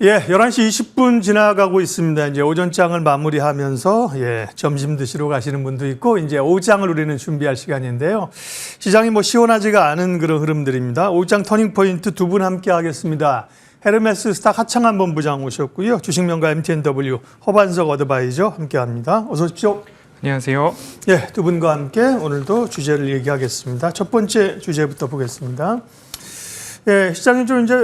예, 11시 20분 지나가고 있습니다. 이제 오전장을 마무리하면서 점심 드시러 가시는 분도 있고 이제 오후장을 우리는 준비할 시간인데요. 시장이 시원하지가 않은 그런 흐름들입니다. 오후장 터닝포인트 두 분 함께 하겠습니다. 헤르메스 스탁 하창한 본부장 오셨고요. 주식명가 MTNW 허반석 어드바이저 함께합니다. 어서 오십시오. 안녕하세요. 예, 두 분과 함께 오늘도 주제를 얘기하겠습니다. 첫 번째 주제부터 보겠습니다. 예, 시장이 좀 이제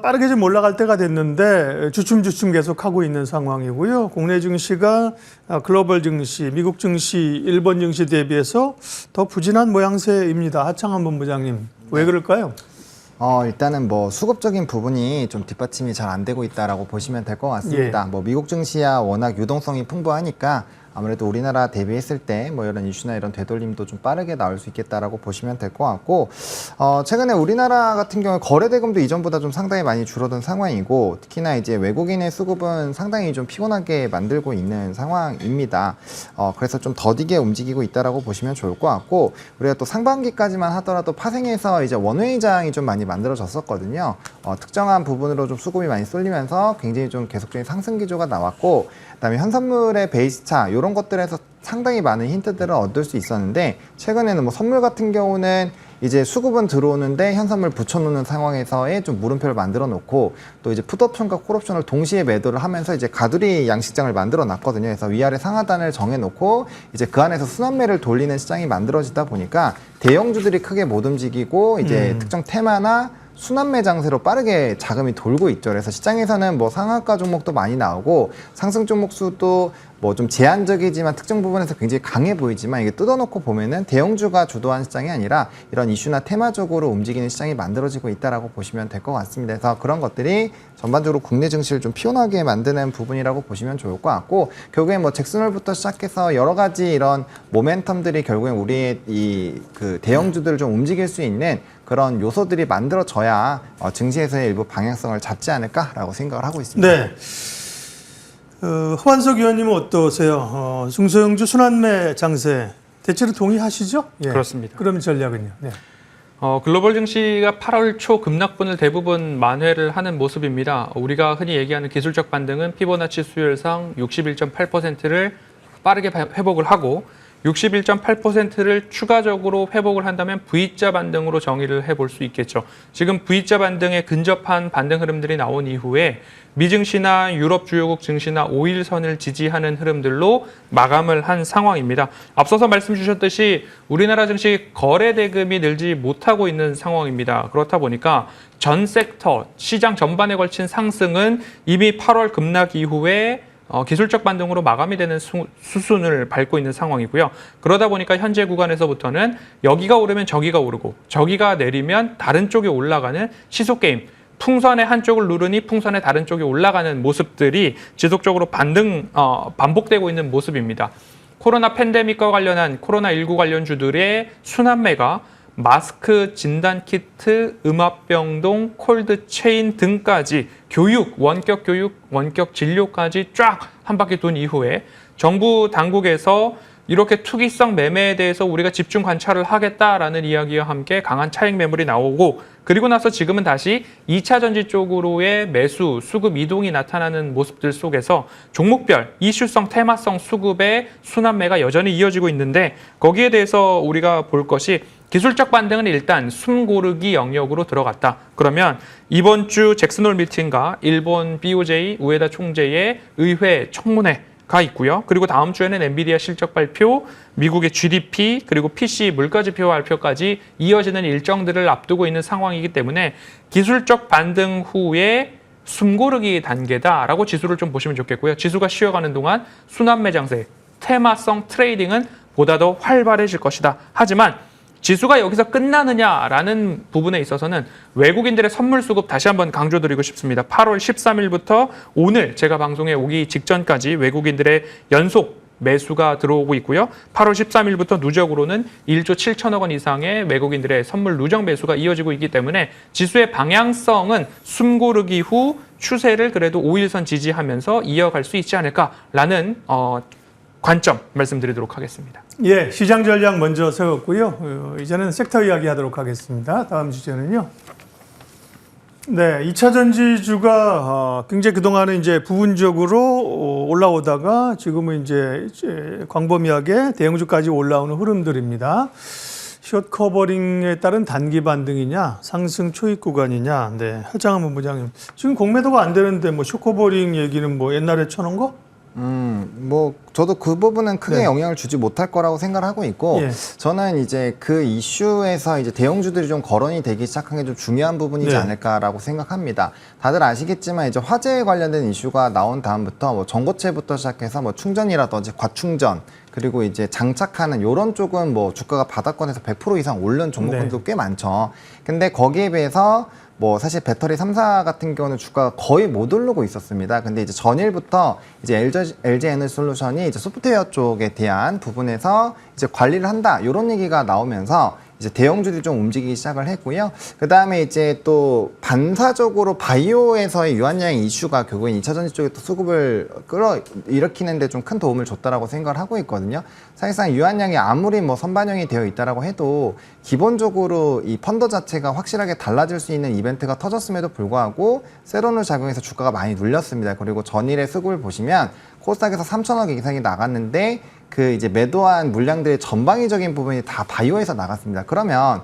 빠르게 좀 올라갈 때가 됐는데 주춤주춤 계속 하고 있는 상황이고요. 국내 증시가 글로벌 증시, 미국 증시, 일본 증시 대비해서 더 부진한 모양새입니다. 하창한 본부장님, 왜 그럴까요? 일단은 수급적인 부분이 좀 뒷받침이 잘 안 되고 있다라고 보시면 될 것 같습니다. 미국 증시야 워낙 유동성이 풍부하니까 아무래도 우리나라 대비했을 때 이런 이슈나 이런 되돌림도 좀 빠르게 나올 수 있겠다라고 보시면 될 것 같고, 최근에 우리나라 같은 경우에 거래 대금도 이전보다 좀 상당히 많이 줄어든 상황이고, 특히나 이제 외국인의 수급은 상당히 좀 피곤하게 만들고 있는 상황입니다. 그래서 좀 더디게 움직이고 있다라고 보시면 좋을 것 같고, 우리가 또 상반기까지만 하더라도 파생해서 이제 원웨이장이 좀 많이 만들어졌었거든요. 특정한 부분으로 좀 수급이 많이 쏠리면서 굉장히 좀 계속적인 상승 기조가 나왔고, 그다음에 현선물의 베이스차 이런 것들에서 상당히 많은 힌트들을 얻을 수 있었는데, 최근에는 선물 같은 경우는 이제 수급은 들어오는데 현선물 붙여놓는 상황에서의 좀 물음표를 만들어 놓고, 또 이제 풋옵션과 콜옵션을 동시에 매도를 하면서 이제 가두리 양식장을 만들어 놨거든요. 그래서 위아래 상하단을 정해 놓고 이제 그 안에서 순환매를 돌리는 시장이 만들어지다 보니까 대형주들이 크게 못 움직이고 이제 특정 테마나 순환매 장세로 빠르게 자금이 돌고 있죠. 그래서 시장에서는 상한가 종목도 많이 나오고 상승 종목 수도 좀 제한적이지만 특정 부분에서 굉장히 강해 보이지만, 이게 뜯어놓고 보면은 대형주가 주도한 시장이 아니라 이런 이슈나 테마적으로 움직이는 시장이 만들어지고 있다라고 보시면 될 것 같습니다. 그래서 그런 것들이 전반적으로 국내 증시를 좀 피곤하게 만드는 부분이라고 보시면 좋을 것 같고, 결국엔 잭슨홀부터 시작해서 여러 가지 이런 모멘텀들이 결국엔 우리의 그 대형주들을 좀 움직일 수 있는 그런 요소들이 만들어져야 증시에서의 일부 방향성을 잡지 않을까라고 생각을 하고 있습니다. 네. 허반석 의원님은 어떠세요? 중소형주 순환매 장세 대체로 동의하시죠? 예. 그렇습니다. 그럼 전략은요? 네. 글로벌 증시가 8월 초 급락분을 대부분 만회를 하는 모습입니다. 우리가 흔히 얘기하는 기술적 반등은 피보나치 수율상 61.8%를 빠르게 회복을 하고, 61.8%를 추가적으로 회복을 한다면 V자 반등으로 정의를 해볼 수 있겠죠. 지금 V자 반등에 근접한 반등 흐름들이 나온 이후에 미증시나 유럽 주요국 증시나 5일선을 지지하는 흐름들로 마감을 한 상황입니다. 앞서서 말씀 주셨듯이 우리나라 증시 거래 대금이 늘지 못하고 있는 상황입니다. 그렇다 보니까 전 섹터, 시장 전반에 걸친 상승은 이미 8월 급락 이후에 기술적 반등으로 마감이 되는 수순을 밟고 있는 상황이고요. 그러다 보니까 현재 구간에서부터는 여기가 오르면 저기가 오르고 저기가 내리면 다른 쪽에 올라가는 시소게임, 풍선의 한쪽을 누르니 풍선의 다른 쪽에 올라가는 모습들이 지속적으로 반복되고 있는 모습입니다. 코로나 팬데믹과 관련한 코로나19 관련주들의 순환매가 마스크, 진단키트, 음압병동, 콜드체인 등까지 교육, 원격 진료까지 쫙 한 바퀴 돈 이후에 정부 당국에서 이렇게 투기성 매매에 대해서 우리가 집중 관찰을 하겠다라는 이야기와 함께 강한 차익 매물이 나오고, 그리고 나서 지금은 다시 2차 전지 쪽으로의 매수, 수급 이동이 나타나는 모습들 속에서 종목별, 이슈성, 테마성 수급의 순환매가 여전히 이어지고 있는데, 거기에 대해서 우리가 볼 것이 기술적 반등은 일단 숨고르기 영역으로 들어갔다. 그러면 이번 주 잭슨홀 미팅과 일본 BOJ, 우에다 총재의 의회 청문회가 있고요. 그리고 다음 주에는 엔비디아 실적 발표, 미국의 GDP, 그리고 PC 물가지표 발표까지 이어지는 일정들을 앞두고 있는 상황이기 때문에 기술적 반등 후에 숨고르기 단계다라고 지수를 좀 보시면 좋겠고요. 지수가 쉬어가는 동안 순환매 장세, 테마성 트레이딩은 보다 더 활발해질 것이다. 하지만 지수가 여기서 끝나느냐라는 부분에 있어서는 외국인들의 선물 수급 다시 한번 강조드리고 싶습니다. 8월 13일부터 오늘 제가 방송에 오기 직전까지 외국인들의 연속 매수가 들어오고 있고요. 8월 13일부터 누적으로는 1조 7천억 원 이상의 외국인들의 선물 누적 매수가 이어지고 있기 때문에 지수의 방향성은 숨고르기 후 추세를 그래도 5일선 지지하면서 이어갈 수 있지 않을까라는 관점 말씀드리도록 하겠습니다. 예, 시장 전략 먼저 세웠고요. 이제는 섹터 이야기 하도록 하겠습니다. 다음 주제는요. 네, 2차 전지주가 굉장히 그동안은 이제 부분적으로 올라오다가 지금은 이제 광범위하게 대형주까지 올라오는 흐름들입니다. 숏 커버링에 따른 단기 반등이냐, 상승 초입 구간이냐. 네, 할장한 본부장님. 지금 공매도가 안 되는데 뭐 숏 커버링 얘기는 뭐 옛날에 쳐놓은 거? 뭐 저도 그 부분은 크게 네. 영향을 주지 못할 거라고 생각을 하고 있고 예. 저는 이제 그 이슈에서 이제 대형주들이 좀 거론이 되기 시작한 게 좀 중요한 부분이지 네. 않을까라고 생각합니다. 다들 아시겠지만 이제 화재에 관련된 이슈가 나온 다음부터 뭐 전고체부터 시작해서 뭐 충전이라든지 과충전 그리고 이제 장착하는 이런 쪽은 뭐 주가가 바닥권에서 100% 이상 오른 종목들도 네. 꽤 많죠. 근데 거기에 비해서 뭐 사실 배터리 3사 같은 경우는 주가가 거의 못 오르고 있었습니다. 근데 이제 전일부터 이제 LG 에너지 솔루션이 이제 소프트웨어 쪽에 대한 부분에서 이제 관리를 한다 이런 얘기가 나오면서 이제 대형주들이 좀 움직이기 시작을 했고요. 그 다음에 이제 또 반사적으로 바이오에서의 유한양 이슈가 결국엔 2차 전지 쪽에 또 수급을 일으키는데 좀 큰 도움을 줬다라고 생각을 하고 있거든요. 사실상 유한양이 아무리 뭐 선반영이 되어 있다라고 해도 기본적으로 이 펀더 자체가 확실하게 달라질 수 있는 이벤트가 터졌음에도 불구하고 세론을 작용해서 주가가 많이 눌렸습니다. 그리고 전일의 수급을 보시면 코스닥에서 3천억 이상이 나갔는데 그 이제 매도한 물량들의 전방위적인 부분이 다 바이오에서 나갔습니다. 그러면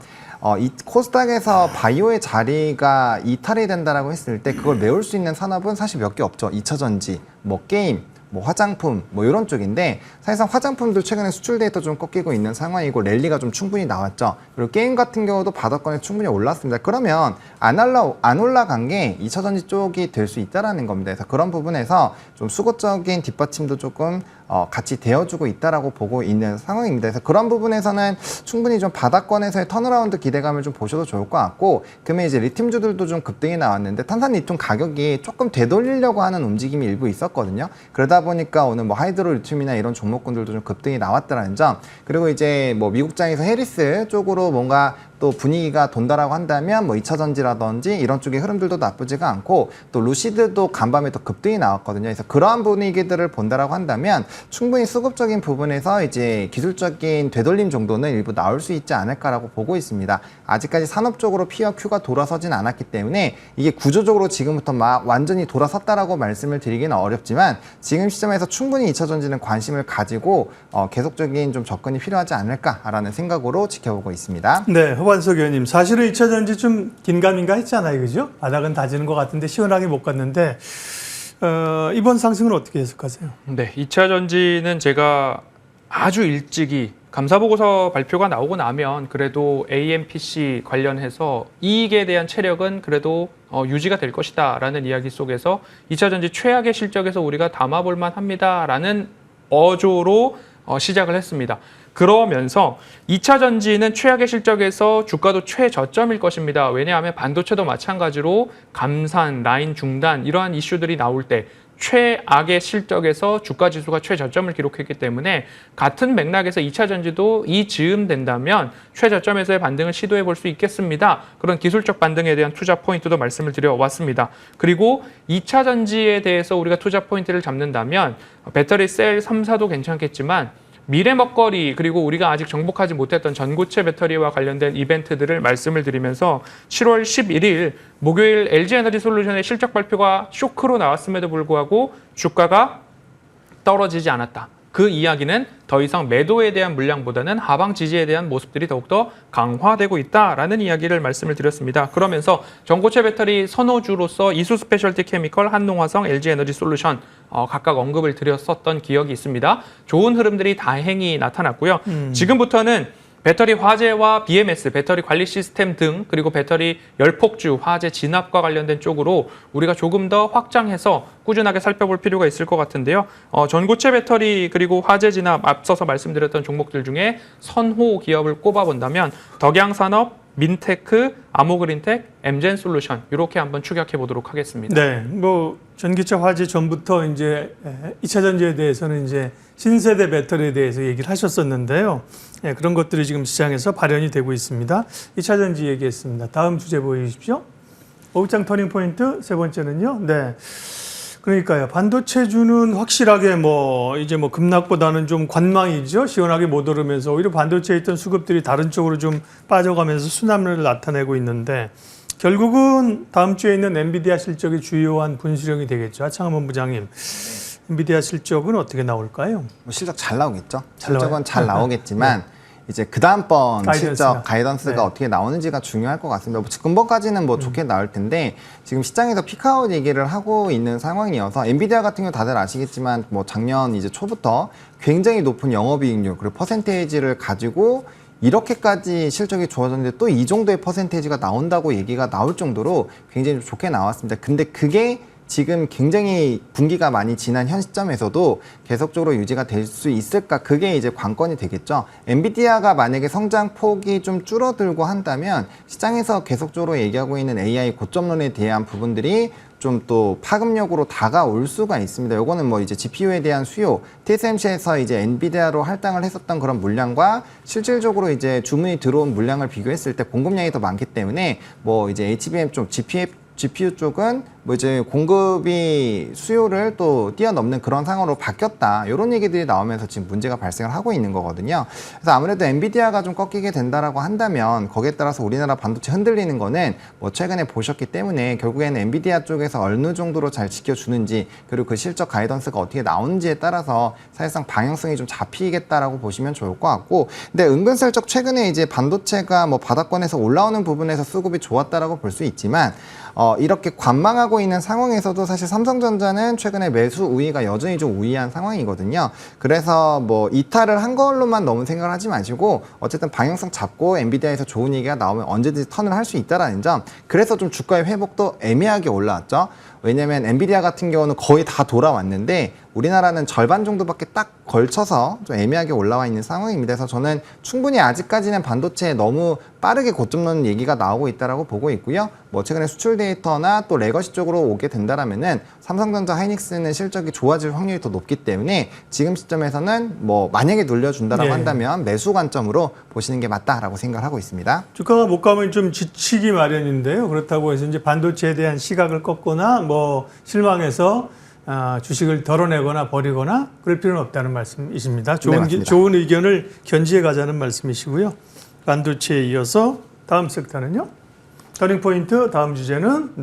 이 코스닥에서 바이오의 자리가 이탈이 된다라고 했을 때 그걸 메울 수 있는 산업은 사실 몇 개 없죠. 2차 전지, 뭐 게임, 뭐 화장품 뭐 이런 쪽인데 사실상 화장품도 최근에 수출 데이터 좀 꺾이고 있는 상황이고 랠리가 좀 충분히 나왔죠. 그리고 게임 같은 경우도 바닥권에 충분히 올랐습니다. 그러면 안 올라간 게 2차 전지 쪽이 될 수 있다라는 겁니다. 그래서 그런 부분에서 좀 수급적인 뒷받침도 조금 같이 되어주고 있다라고 보고 있는 상황입니다. 그래서 그런 부분에서는 충분히 좀 바닥권에서의 턴어라운드 기대감을 좀 보셔도 좋을 것 같고, 그러면 이제 리튬주들도 좀 급등이 나왔는데 탄산 리튬 가격이 조금 되돌리려고 하는 움직임이 일부 있었거든요. 그러다 보니까 오늘 뭐 하이드로 리튬이나 이런 종목군들도 좀 급등이 나왔다는 점, 그리고 이제 뭐 미국장에서 해리스 쪽으로 뭔가 또 분위기가 돈다라고 한다면 뭐 2차 전지라든지 이런 쪽의 흐름들도 나쁘지가 않고, 또 루시드도 간밤에 또 급등이 나왔거든요. 그래서 그러한 분위기들을 본다라고 한다면 충분히 수급적인 부분에서 이제 기술적인 되돌림 정도는 일부 나올 수 있지 않을까라고 보고 있습니다. 아직까지 산업적으로 P와 Q가 돌아서진 않았기 때문에 이게 구조적으로 지금부터 막 완전히 돌아섰다라고 말씀을 드리기는 어렵지만 지금 시점에서 충분히 2차 전지는 관심을 가지고 계속적인 좀 접근이 필요하지 않을까라는 생각으로 지켜보고 있습니다. 네, 허반석 의원님. 사실은 2차 전지 좀 긴가민가 했잖아요. 그죠? 바닥은 다지는 것 같은데 시원하게 못 갔는데 이번 상승은 어떻게 해석하세요? 네, 2차 전지는 제가 아주 일찍이 감사보고서 발표가 나오고 나면 그래도 AMPC 관련해서 이익에 대한 체력은 그래도 유지가 될 것이다 라는 이야기 속에서 2차 전지 최악의 실적에서 우리가 담아볼 만합니다 라는 어조로 시작을 했습니다. 그러면서 2차 전지는 최악의 실적에서 주가도 최저점일 것입니다. 왜냐하면 반도체도 마찬가지로 감산, 라인 중단 이러한 이슈들이 나올 때 최악의 실적에서 주가 지수가 최저점을 기록했기 때문에 같은 맥락에서 2차 전지도 이 즈음 된다면 최저점에서의 반등을 시도해 볼 수 있겠습니다. 그런 기술적 반등에 대한 투자 포인트도 말씀을 드려왔습니다. 그리고 2차 전지에 대해서 우리가 투자 포인트를 잡는다면 배터리 셀 3사도 괜찮겠지만 미래 먹거리 그리고 우리가 아직 정복하지 못했던 전고체 배터리와 관련된 이벤트들을 말씀을 드리면서 7월 11일 목요일 LG에너지 솔루션의 실적 발표가 쇼크로 나왔음에도 불구하고 주가가 떨어지지 않았다. 그 이야기는 더 이상 매도에 대한 물량보다는 하방 지지에 대한 모습들이 더욱더 강화되고 있다라는 이야기를 말씀을 드렸습니다. 그러면서 전고체 배터리 선호주로서 이수 스페셜티 케미컬, 한농화성, LG에너지 솔루션 각각 언급을 드렸었던 기억이 있습니다. 좋은 흐름들이 다행히 나타났고요. 지금부터는 배터리 화재와 BMS, 배터리 관리 시스템 등 그리고 배터리 열폭주, 화재 진압과 관련된 쪽으로 우리가 조금 더 확장해서 꾸준하게 살펴볼 필요가 있을 것 같은데요. 전고체 배터리 그리고 화재 진압 앞서서 말씀드렸던 종목들 중에 선호 기업을 꼽아본다면 덕양산업, 민테크, 아모그린텍, 엠젠솔루션 이렇게 한번 추격해 보도록 하겠습니다. 네, 뭐 전기차 화재 전부터 이제 2차 전지에 대해서는 이제 신세대 배터리에 대해서 얘기를 하셨었는데요. 예, 그런 것들이 지금 시장에서 발현이 되고 있습니다. 2차 전지 얘기했습니다. 다음 주제 보여주십시오. 오후장 터닝 포인트 세 번째는요. 네. 그러니까요. 반도체주는 확실하게 이제 급락보다는 좀 관망이죠. 시원하게 못 오르면서 오히려 반도체에 있던 수급들이 다른 쪽으로 좀 빠져가면서 순환을 나타내고 있는데 결국은 다음 주에 있는 엔비디아 실적이 주요한 분수령이 되겠죠. 하창한 본부장님, 엔비디아 실적은 어떻게 나올까요? 뭐 실적 잘 나오겠죠. 잘 나와요? 실적은 잘 나오겠지만 이제 그 다음번 가이던스가. 실적 가이던스가 네. 어떻게 나오는지가 중요할 것 같습니다. 뭐 근본까지는 뭐 좋게 나올 텐데 지금 시장에서 피크아웃 얘기를 하고 있는 상황이어서 엔비디아 같은 경우 다들 아시겠지만 뭐 작년 이제 초부터 굉장히 높은 영업이익률 그리고 퍼센테이지를 가지고 이렇게까지 실적이 좋아졌는데 또 이 정도의 퍼센테이지가 나온다고 얘기가 나올 정도로 굉장히 좋게 나왔습니다. 근데 그게 지금 굉장히 분기가 많이 지난 현 시점에서도 계속적으로 유지가 될 수 있을까? 그게 이제 관건이 되겠죠. 엔비디아가 만약에 성장 폭이 좀 줄어들고 한다면 시장에서 계속적으로 얘기하고 있는 AI 고점론에 대한 부분들이 좀 또 파급력으로 다가올 수가 있습니다. 요거는 뭐 이제 GPU에 대한 수요, TSMC에서 이제 엔비디아로 할당을 했었던 그런 물량과 실질적으로 이제 주문이 들어온 물량을 비교했을 때 공급량이 더 많기 때문에 뭐 이제 HBM 쪽, GPU 쪽은 뭐 이제 공급이 수요를 또 뛰어넘는 그런 상황으로 바뀌었다. 이런 얘기들이 나오면서 지금 문제가 발생을 하고 있는 거거든요. 그래서 아무래도 엔비디아가 좀 꺾이게 된다라고 한다면 거기에 따라서 우리나라 반도체 흔들리는 거는 뭐 최근에 보셨기 때문에 결국에는 엔비디아 쪽에서 어느 정도로 잘 지켜주는지 그리고 그 실적 가이던스가 어떻게 나오는지에 따라서 사실상 방향성이 좀 잡히겠다라고 보시면 좋을 것 같고 근데 은근슬쩍 최근에 이제 반도체가 뭐 바닥권에서 올라오는 부분에서 수급이 좋았다라고 볼 수 있지만 이렇게 관망하고 있는 상황에서도 사실 삼성전자는 최근에 매수 우위가 여전히 좀 우위한 상황이거든요. 그래서 뭐 이탈을 한 걸로만 너무 생각을 하지 마시고 어쨌든 방향성 잡고 엔비디아에서 좋은 얘기가 나오면 언제든지 턴을 할 수 있다라는 점. 그래서 좀 주가의 회복도 애매하게 올라왔죠. 왜냐면 엔비디아 같은 경우는 거의 다 돌아왔는데 우리나라는 절반 정도밖에 딱 걸쳐서 좀 애매하게 올라와 있는 상황입니다. 그래서 저는 충분히 아직까지는 반도체에 너무 빠르게 고점 넣는 얘기가 나오고 있다라고 보고 있고요. 뭐 최근에 수출 데이터나 또 레거시 쪽으로 오게 된다라면은 삼성전자, 하이닉스는 실적이 좋아질 확률이 더 높기 때문에 지금 시점에서는 뭐 만약에 눌려준다라고 네. 한다면 매수 관점으로 보시는 게 맞다라고 생각을 하고 있습니다. 주가가 못 가면 좀 지치기 마련인데요. 그렇다고 해서 이제 반도체에 대한 시각을 꺾거나 뭐 실망해서 주식을 덜어내거나 버리거나 그럴 필요는 없다는 말씀이십니다. 네, 맞습니다. 좋은 의견을 견지해 가자는 말씀이시고요. 반도체에 이어서 다음 섹터는요. 터닝포인트 다음 주제는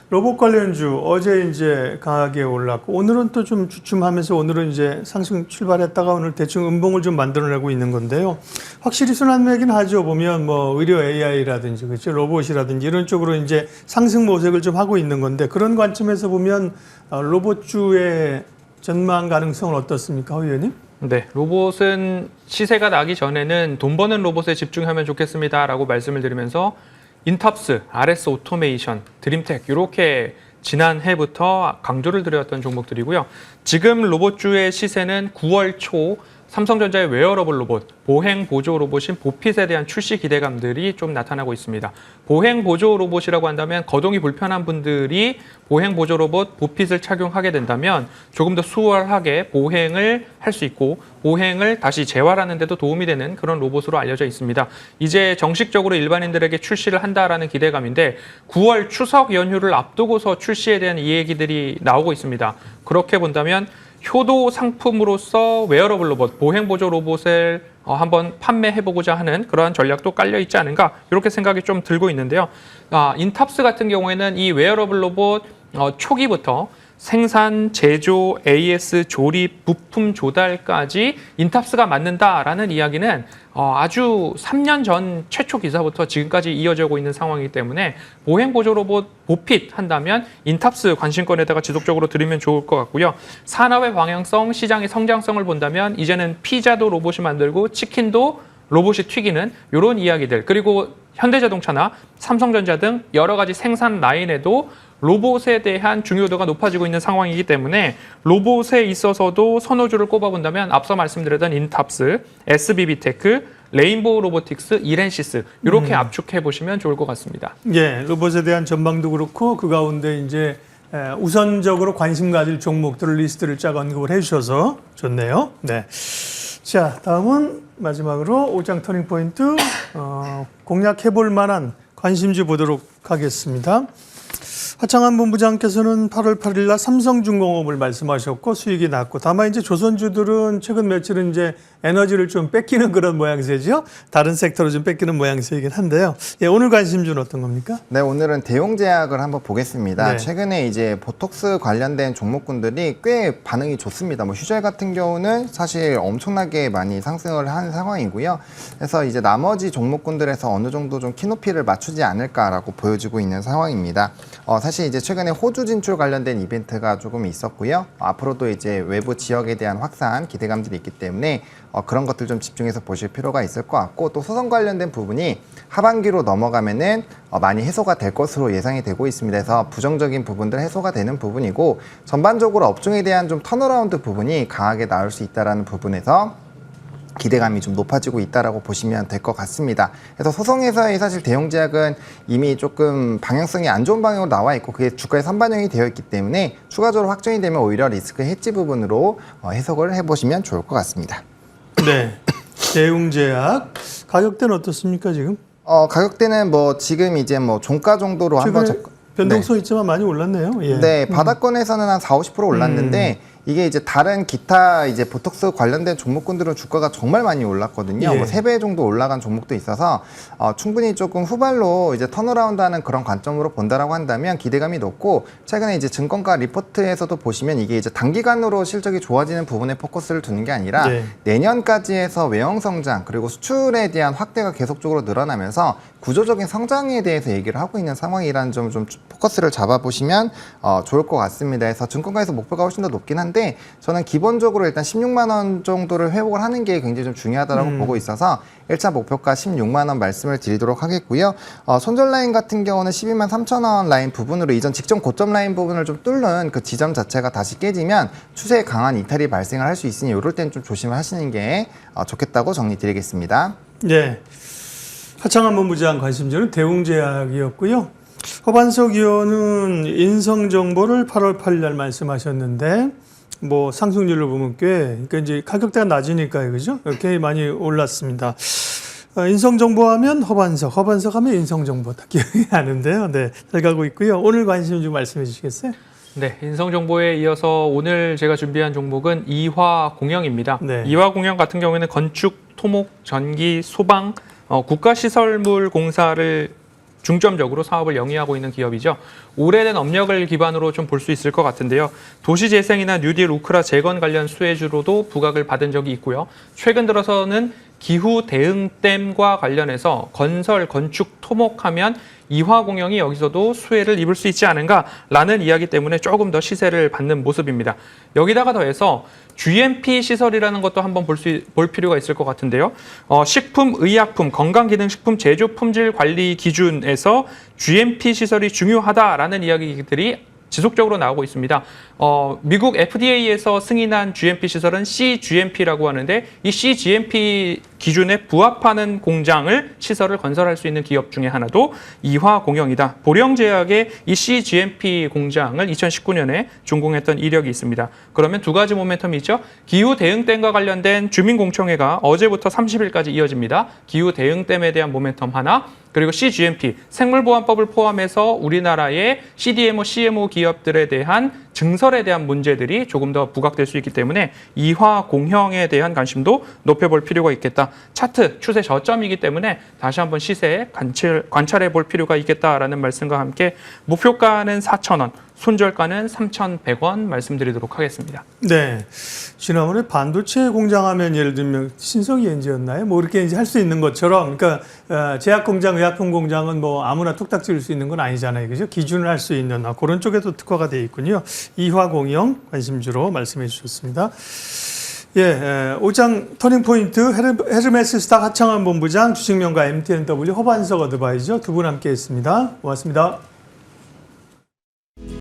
로봇 관련주 어제 이제 강하게 올랐고 오늘은 또 좀 주춤하면서 오늘은 이제 상승 출발했다가 오늘 대충 음봉을 좀 만들어내고 있는 건데요. 확실히 순환매긴 하죠. 보면 뭐 의료 AI라든지 그렇죠. 로봇이라든지 이런 쪽으로 이제 상승 모색을 좀 하고 있는 건데 그런 관점에서 보면 로봇주의 전망 가능성은 어떻습니까, 허 의원님? 네, 로봇은 시세가 나기 전에는 돈 버는 로봇에 집중하면 좋겠습니다라고 말씀을 드리면서 인탑스, RS 오토메이션, 드림텍 이렇게 지난해부터 강조를 드렸던 종목들이고요. 지금 로봇주의 시세는 9월 초 삼성전자의 웨어러블 로봇, 보행 보조 로봇인 보핏에 대한 출시 기대감들이 좀 나타나고 있습니다. 보행 보조 로봇이라고 한다면 거동이 불편한 분들이 보행 보조 로봇 보핏을 착용하게 된다면 조금 더 수월하게 보행을 할 수 있고 보행을 다시 재활하는 데도 도움이 되는 그런 로봇으로 알려져 있습니다. 이제 정식적으로 일반인들에게 출시를 한다라는 기대감인데 9월 추석 연휴를 앞두고서 출시에 대한 이 얘기들이 나오고 있습니다. 그렇게 본다면 효도 상품으로서 웨어러블 로봇, 보행 보조 로봇을 한번 판매해보고자 하는 그러한 전략도 깔려 있지 않은가 이렇게 생각이 좀 들고 있는데요. 인탑스 같은 경우에는 이 웨어러블 로봇 초기부터 생산, 제조, AS, 조립, 부품 조달까지 인탑스가 맡는다라는 이야기는 아주 3년 전 최초 기사부터 지금까지 이어져 오고 있는 상황이기 때문에 보행 보조 로봇 보핏 한다면 인탑스 관심권에다가 지속적으로 들으면 좋을 것 같고요. 산업의 방향성, 시장의 성장성을 본다면 이제는 피자도 로봇이 만들고 치킨도 로봇이 튀기는 이런 이야기들 그리고 현대자동차나 삼성전자 등 여러 가지 생산 라인에도 로봇에 대한 중요도가 높아지고 있는 상황이기 때문에 로봇에 있어서도 선호주를 꼽아본다면 앞서 말씀드렸던 인탑스, SBB테크, 레인보우 로보틱스, 이렌시스 이렇게 압축해 보시면 좋을 것 같습니다. 예, 로봇에 대한 전망도 그렇고 그 가운데 이제 우선적으로 관심 가질 종목들을 리스트를 쫙 언급을 해주셔서 좋네요. 네. 자, 다음은 마지막으로 오장 터닝 포인트 공략해볼 만한 관심주 보도록 하겠습니다. 하창한 본부장께서는 8월 8일 날 삼성중공업을 말씀하셨고 수익이 났고 다만 이제 조선주들은 최근 며칠은 이제 에너지를 좀 뺏기는 그런 모양새죠. 다른 섹터로 좀 뺏기는 모양새이긴 한데요. 예, 오늘 관심주는 어떤 겁니까? 네, 오늘은 대웅제약을 한번 보겠습니다. 네. 최근에 이제 보톡스 관련된 종목군들이 꽤 반응이 좋습니다. 뭐 휴젤 같은 경우는 사실 엄청나게 많이 상승을 한 상황이고요. 그래서 이제 나머지 종목군들에서 어느 정도 좀 키높이를 맞추지 않을까라고 보여지고 있는 상황입니다. 사실 이제 최근에 호주 진출 관련된 이벤트가 조금 있었고요. 앞으로도 이제 외부 지역에 대한 확산 기대감들이 있기 때문에 그런 것들 좀 집중해서 보실 필요가 있을 것 같고, 또 소송 관련된 부분이 하반기로 넘어가면은 많이 해소가 될 것으로 예상이 되고 있습니다. 그래서 부정적인 부분들 해소가 되는 부분이고, 전반적으로 업종에 대한 좀 턴어라운드 부분이 강하게 나올 수 있다라는 부분에서 기대감이 좀 높아지고 있다라고 보시면 될 것 같습니다. 그래서 소송에서의 사실 대웅제약은 이미 조금 방향성이 안 좋은 방향으로 나와 있고, 그게 주가에 선반영이 되어 있기 때문에 추가적으로 확정이 되면 오히려 리스크 해지 부분으로 해석을 해보시면 좋을 것 같습니다. 네. 대웅제약 가격대는 어떻습니까 지금? 가격대는 뭐 지금 이제 뭐 종가 정도로 한번 변동성 있지만 많이 올랐네요. 예. 네, 바닥권에서는 한 40-50% 올랐는데 이게 이제 다른 기타 이제 보톡스 관련된 종목군들은 주가가 정말 많이 올랐거든요. 예. 뭐 3배 정도 올라간 종목도 있어서 충분히 조금 후발로 이제 턴어라운드하는 그런 관점으로 본다라고 한다면 기대감이 높고, 최근에 이제 증권가 리포트에서도 보시면 이게 이제 단기간으로 실적이 좋아지는 부분에 포커스를 두는 게 아니라 예. 내년까지 해서 외형 성장 그리고 수출에 대한 확대가 계속적으로 늘어나면서 구조적인 성장에 대해서 얘기를 하고 있는 상황이라는 점 좀 포커스를 잡아보시면 좋을 것 같습니다. 그래서 증권가에서 목표가 훨씬 더 높긴 한데, 저는 기본적으로 일단 16만 원 정도를 회복을 하는 게 굉장히 좀 중요하다고 보고 있어서 1차 목표가 16만 원 말씀을 드리도록 하겠고요. 손절 라인 같은 경우는 12만 3천 원 라인 부분으로 이전 직전 고점 라인 부분을 좀 뚫는 그 지점 자체가 다시 깨지면 추세에 강한 이탈이 발생을 할 수 있으니 이럴 땐 좀 조심을 하시는 게 좋겠다고 정리드리겠습니다. 네. 하창한 본부장 관심주는 대웅제약이었고요. 허반석 의원은 인성정보를 8월 8일 날 말씀하셨는데, 뭐 상승률로 보면 그러니까 이제 가격대가 낮으니까요, 그죠? 꽤 많이 올랐습니다. 인성정보하면 허반석 하면 인성정보 다 기억이 나는데요. 네, 잘 가고 있고요. 오늘 관심 좀 말씀해 주시겠어요? 네, 인성정보에 이어서 오늘 제가 준비한 종목은 이화공영입니다. 네. 이화공영 같은 경우에는 건축, 토목, 전기, 소방, 국가시설물 공사를 중점적으로 사업을 영위하고 있는 기업이죠. 오래된 업력을 기반으로 좀 볼 수 있을 것 같은데요. 도시재생이나 뉴딜, 우크라 재건 관련 수혜주로도 부각을 받은 적이 있고요. 최근 들어서는 기후 대응댐과 관련해서 건설, 건축, 토목하면 이화공영이 여기서도 수혜를 입을 수 있지 않은가라는 이야기 때문에 조금 더 시세를 받는 모습입니다. 여기다가 더해서 GMP 시설이라는 것도 한번 볼 필요가 있을 것 같은데요. 식품, 의약품, 건강기능식품 제조 품질 관리 기준에서 GMP 시설이 중요하다라는 이야기들이 지속적으로 나오고 있습니다. 미국 FDA에서 승인한 GMP 시설은 CGMP라고 하는데, 이 CGMP 기준에 부합하는 공장을 시설을 건설할 수 있는 기업 중에 하나도 이화공영이다. 보령제약의 이 CGMP 공장을 2019년에 준공했던 이력이 있습니다. 그러면 두 가지 모멘텀이 있죠. 기후 대응댐과 관련된 주민공청회가 어제부터 30일까지 이어집니다. 기후 대응댐에 대한 모멘텀 하나, 그리고 CGMP, 생물보안법을 포함해서 우리나라의 CDMO, CMO 기업들에 대한 증설에 대한 문제들이 조금 더 부각될 수 있기 때문에 이화공영에 대한 관심도 높여볼 필요가 있겠다. 차트 추세 저점이기 때문에 다시 한번 시세 관찰해 볼 필요가 있겠다라는 말씀과 함께 목표가는 4,000원, 손절가는 3,100원 말씀드리도록 하겠습니다. 네. 지난번에 반도체 공장하면 예를 들면 신성이엔지였나요? 뭐 이렇게 이제 할 수 있는 것처럼, 그러니까 제약 공장, 의약품 공장은 뭐 아무나 뚝딱 지을 수 있는 건 아니잖아요, 그죠? 기준을 할 수 있는 그런 쪽에도 특화가 되어 있군요. 이화공영 관심주로 말씀해 주셨습니다. 예, 오장 터닝포인트 헤르메스 스탁 하창한 본부장, 주식명가 MTNW 허반석 어드바이저 두 분 함께했습니다. 고맙습니다.